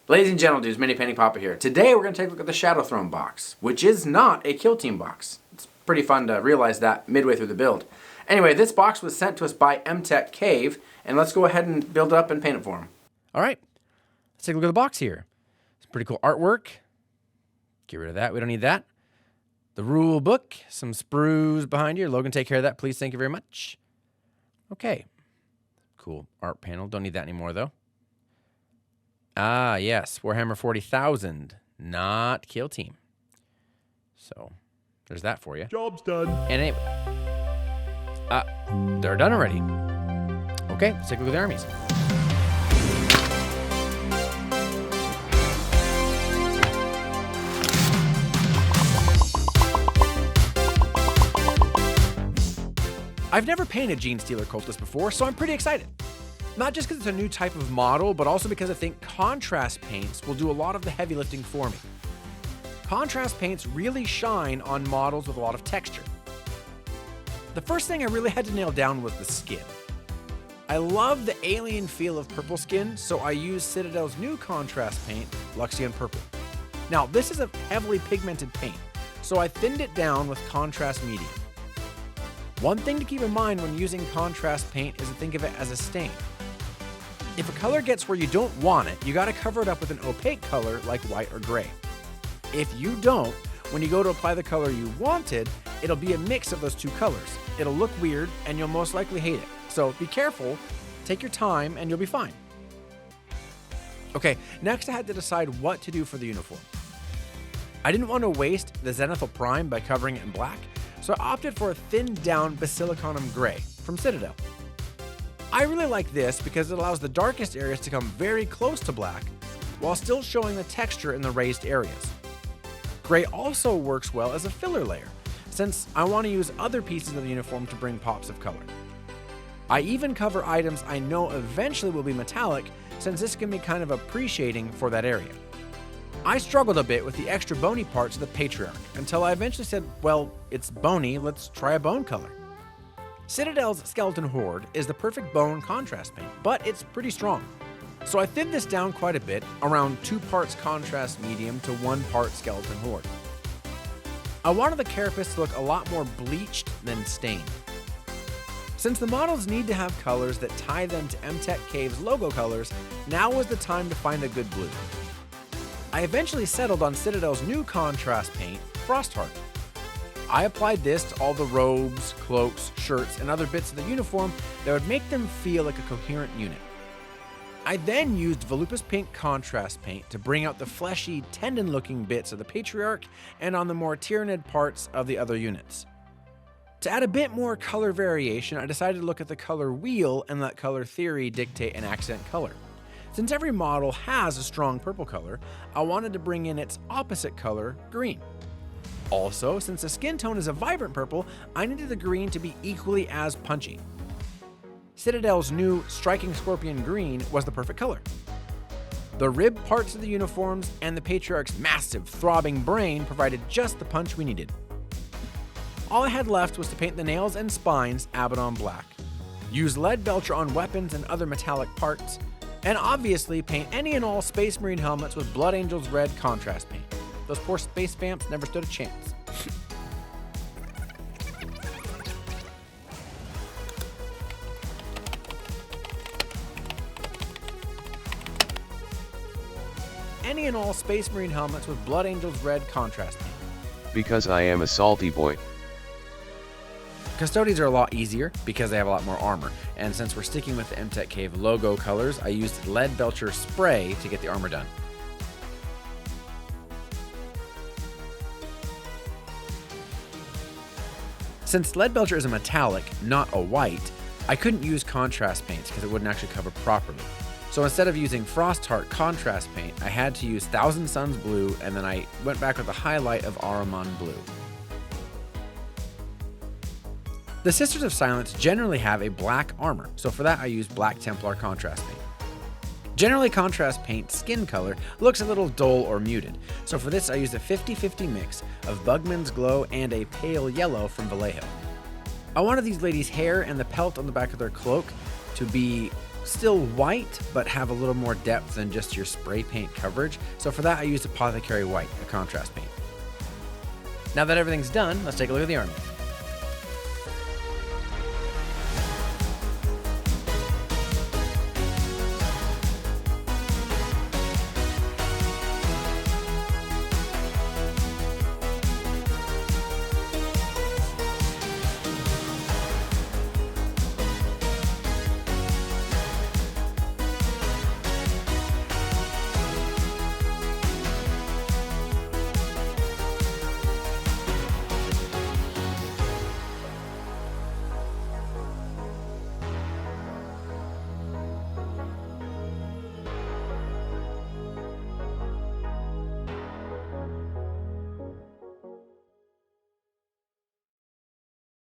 Ladies and gentlemen, dudes, Mini Painting Papa here. Today we're going to take a look at the Shadow Throne box, which is not a Kill Team box. It's pretty fun to realize that midway through the build. Anyway, this box was sent to us by MTech Cave, and let's go ahead and build it up and paint it for him. Alright, let's take a look at the box here. Some pretty cool artwork. Get rid of that, we don't need that. The rule book, some sprues behind you. Logan, take care of that, please, thank you very much. Okay, cool art panel, don't need that anymore though. Ah, yes, Warhammer 40,000, not Kill Team. So, there's that for you. Job's done. And anyway, they're done already. Okay, let's take a look at the armies. I've never painted Genestealer Cultist before, so I'm pretty excited. Not just because it's a new type of model, but also because I think contrast paints will do a lot of the heavy lifting for me. Contrast paints really shine on models with a lot of texture. The first thing I really had to nail down was the skin. I love the alien feel of purple skin, so I used Citadel's new contrast paint, Luxion Purple. Now, this is a heavily pigmented paint, so I thinned it down with contrast medium. One thing to keep in mind when using contrast paint is to think of it as a stain. If a color gets where you don't want it, you gotta cover it up with an opaque color like white or gray. If you don't, when you go to apply the color you wanted, it'll be a mix of those two colors. It'll look weird and you'll most likely hate it. So be careful, take your time, and you'll be fine. Okay, next I had to decide what to do for the uniform. I didn't want to waste the Zenithal Prime by covering it in black, so I opted for a thinned down Basilicanum Gray from Citadel. I really like this because it allows the darkest areas to come very close to black while still showing the texture in the raised areas. Gray also works well as a filler layer, since I want to use other pieces of the uniform to bring pops of color. I even cover items I know eventually will be metallic, since this can be kind of appreciating for that area. I struggled a bit with the extra bony parts of the Patriarch, until I eventually said, well, it's bony, let's try a bone color. Citadel's Skeleton Horde is the perfect bone contrast paint, but it's pretty strong. So I thinned this down quite a bit, around 2 parts contrast medium to 1 part Skeleton Horde. I wanted the carapace to look a lot more bleached than stained. Since the models need to have colors that tie them to MTech Cave's logo colors, now was the time to find a good blue. I eventually settled on Citadel's new contrast paint, Frostheart. I applied this to all the robes, cloaks, shirts, and other bits of the uniform that would make them feel like a coherent unit. I then used Volupus Pink contrast paint to bring out the fleshy, tendon-looking bits of the Patriarch and on the more Tyranid parts of the other units. To add a bit more color variation, I decided to look at the color wheel and let color theory dictate an accent color. Since every model has a strong purple color, I wanted to bring in its opposite color, green. Also, since the skin tone is a vibrant purple, I needed the green to be equally as punchy. Citadel's new Striking Scorpion Green was the perfect color. The rib parts of the uniforms and the Patriarch's massive, throbbing brain provided just the punch we needed. All I had left was to paint the nails and spines Abaddon black, use lead belcher on weapons and other metallic parts, and obviously paint any and all Space Marine helmets with Blood Angels red contrast paint. Those poor space vamps never stood a chance. Any and all Space Marine helmets with Blood Angels red contrast paint. Because I am a salty boy. Custodes are a lot easier because they have a lot more armor, and since we're sticking with the MTech Cave logo colors, I used lead belcher spray to get the armor done. Since lead belcher is a metallic, not a white, I couldn't use contrast paints because it wouldn't actually cover properly. So instead of using Frostheart contrast paint, I had to use Thousand Suns blue, and then I went back with a highlight of Ahriman blue. The Sisters of Silence generally have a black armor, so for that I used Black Templar contrast paint. Generally, contrast paint skin color looks a little dull or muted, so for this I used a 50-50 mix of Bugman's Glow and a pale yellow from Vallejo. I wanted these ladies' hair and the pelt on the back of their cloak to be still white, but have a little more depth than just your spray paint coverage. So for that, I used Apothecary White, a contrast paint. Now that everything's done, let's take a look at the army.